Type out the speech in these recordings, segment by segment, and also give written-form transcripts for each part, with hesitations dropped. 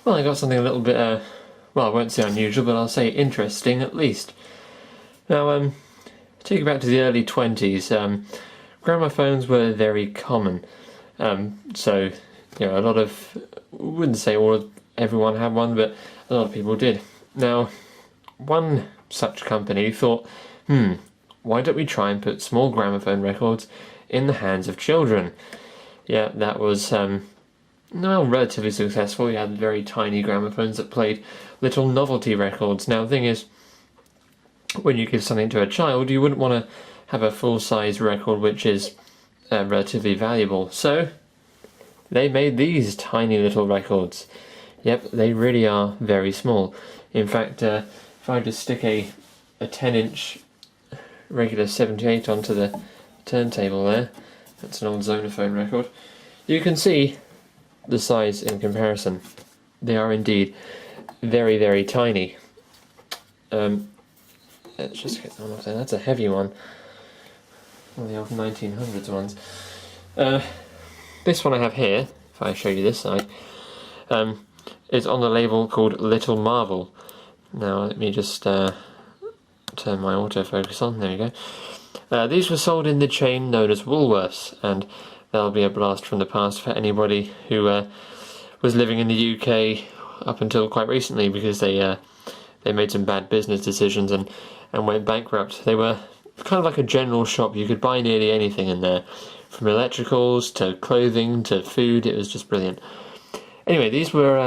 Well, I got something a little bit, well, I won't say unusual, but I'll say interesting at least. Now, take you back to the early 20s, gramophones were very common. So, you know, a lot of, wouldn't say everyone had one, but a lot of people did. Now, one such company thought, why don't we try and put small gramophone records in the hands of children? Yeah, that was, relatively successful. We had very tiny gramophones that played little novelty records. Now, the thing is, when you give something to a child, you wouldn't want to have a full-size record which is relatively valuable. So, they made these tiny little records. Yep, they really are very small. In fact, if I just stick a 10-inch regular 78 onto the turntable there, that's an old Zonophone record, you can see the size in comparison. They are indeed very, very tiny. Let's just get that one off there. That's a heavy one. One of the old 1900s ones. This one I have here, if I show you this side, is on the label called Little Marvel. Now let me just turn my autofocus on. There you go. These were sold in the chain known as Woolworths, and that'll be a blast from the past for anybody who was living in the UK up until quite recently, because they made some bad business decisions and went bankrupt. They were kind of like a general shop. You could buy nearly anything in there, from electricals to clothing to food. It was just brilliant. Anyway, these were,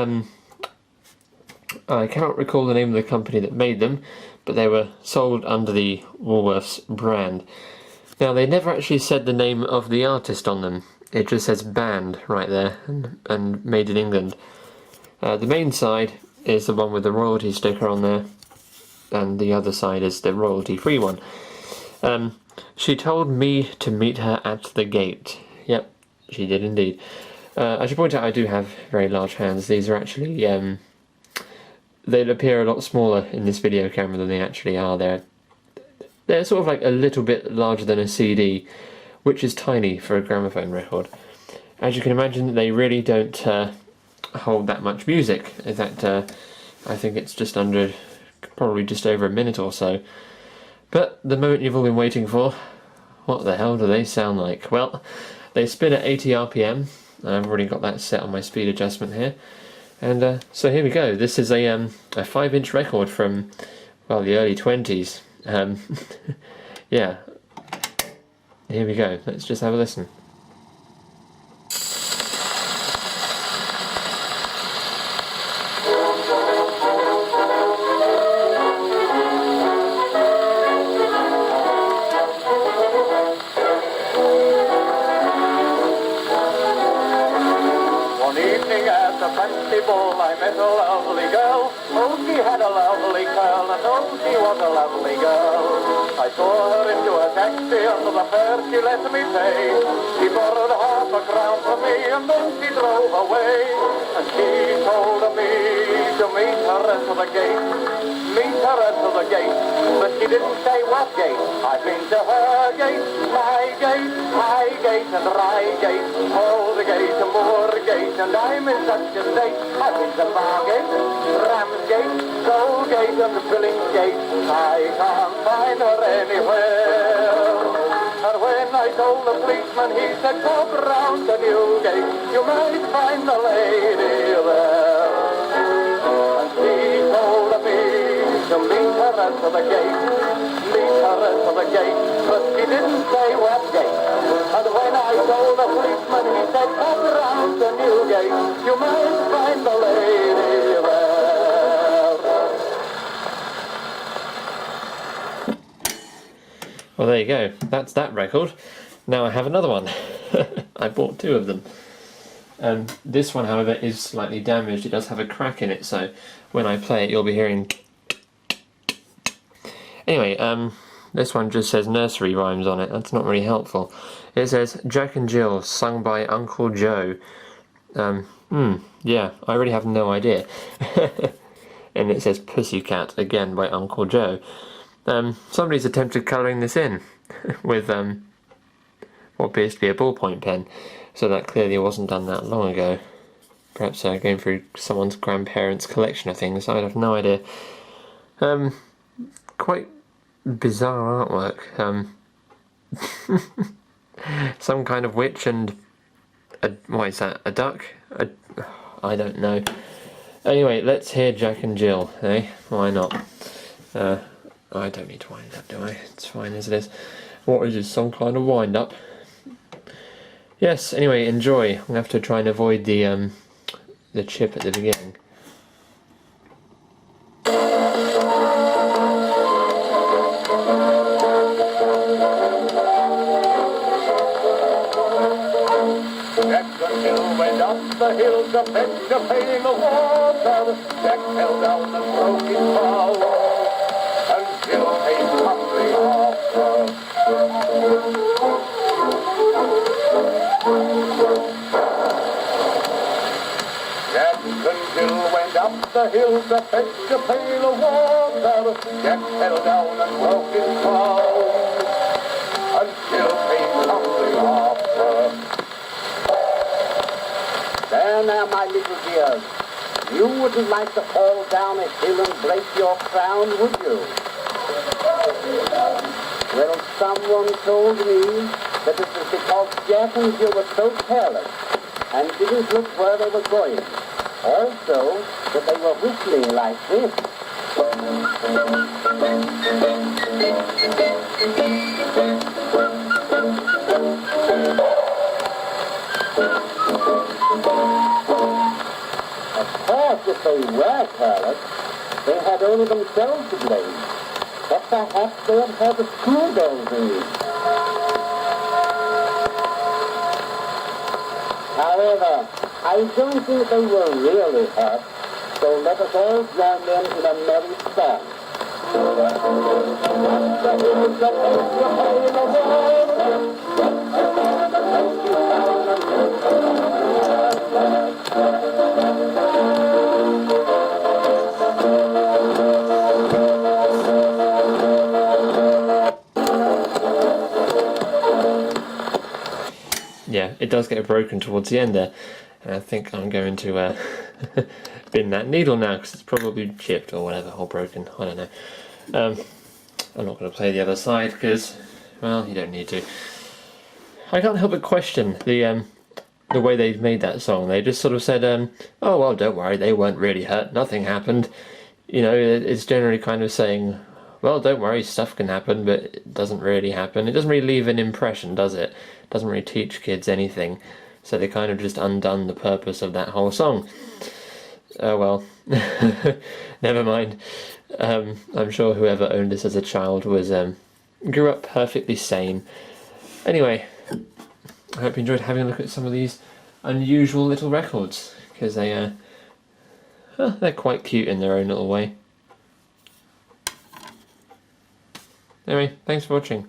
I cannot recall the name of the company that made them, but they were sold under the Woolworths brand. Now, they never actually said the name of the artist on them. It just says band right there, and made in England. The main side is the one with the royalty sticker on there, and the other side is the royalty-free one. She told me to meet her at the gate. Yep, she did indeed. I should point out I do have very large hands. These are actually, they'd appear a lot smaller in this video camera than they actually are. They're sort of like a little bit larger than a CD, which is tiny for a gramophone record. As you can imagine, they really don't hold that much music. In fact, I think it's probably just over a minute or so. But the moment you've all been waiting for, what the hell do they sound like? Well, they spin at 80 RPM. I've already got that set on my speed adjustment here. And so here we go. This is a 5-inch record from, well, the early 20s. Yeah. Here we go. Let's just have a listen. I met a lovely girl. Oh, she had a lovely curl, and oh, she was a lovely girl. I saw her into a taxi, under the fare she let me pay. She borrowed £half from me, and then she drove away. And she told me to meet her at the gate. Meet her at the gate. But she didn't say what gate. I've been to her gate, my gate, and Reigate. Oh, the gate, and Moorgate, and I'm in such a state. I've been to Margate, Ramsgate, Goldgate, and Billingsgate. I can't find her anywhere. And when I told the policeman, he said, come round to Newgate, you might find the lady there. And she told me to meet her at the gate, meet her at the gate, but she didn't say what gate. And when I told the policeman, he said, come round to Newgate, you might find the lady there. Well, there you go. That's that record. Now I have another one. I bought two of them. This one, however, is slightly damaged. It does have a crack in it, so when I play it, you'll be hearing... Anyway, this one just says nursery rhymes on it. That's not really helpful. It says Jack and Jill, sung by Uncle Joe. Yeah, I really have no idea. And it says Pussycat, again by Uncle Joe. Somebody's attempted colouring this in with what appears to be a ballpoint pen, so that clearly wasn't done that long ago. perhaps going through someone's grandparents' collection of things. I have no idea. Quite bizarre artwork. Some kind of witch and what is that? A duck? I don't know. Anyway, let's hear Jack and Jill, eh? Why not? I don't need to wind it up, do I? It's fine as it is. What is this? Some kind of wind up? Yes. Anyway, enjoy. I'm gonna have to try and avoid the chip at the beginning. The hills to fetch a pail of water. Jack fell down and broke his fall, and Jill came tumbling after. Jack and Jill went up the hill to fetch a pail of water. Jack fell down and broke his fall, and Jill came tumbling after. There now, my little dears, you wouldn't like to fall down a hill and break your crown, would you? Well, someone told me that it was because Jack and Jill were so careless and didn't look where they were going. Also, that they were whistling like this. Of course, if they were careless, they had only themselves to blame. But perhaps they had heard the schoolbells ringing. However, I don't think they were really hurt, so let us all join them in a merry song. Yeah, it does get broken towards the end there. And I think I'm going to bin that needle now because it's probably chipped or whatever, or broken. I don't know. I'm not going to play the other side because, well, you don't need to. I can't help but question the way they've made that song. They just sort of said, oh, well, don't worry, they weren't really hurt, nothing happened. You know, it's generally kind of saying, well, don't worry, stuff can happen, but it doesn't really happen. It doesn't really leave an impression, does it? It doesn't really teach kids anything. So they kind of just undone the purpose of that whole song. Oh well, never mind. I'm sure whoever owned this as a child was grew up perfectly sane. Anyway, I hope you enjoyed having a look at some of these unusual little records, because they're quite cute in their own little way. Anyway, thanks for watching.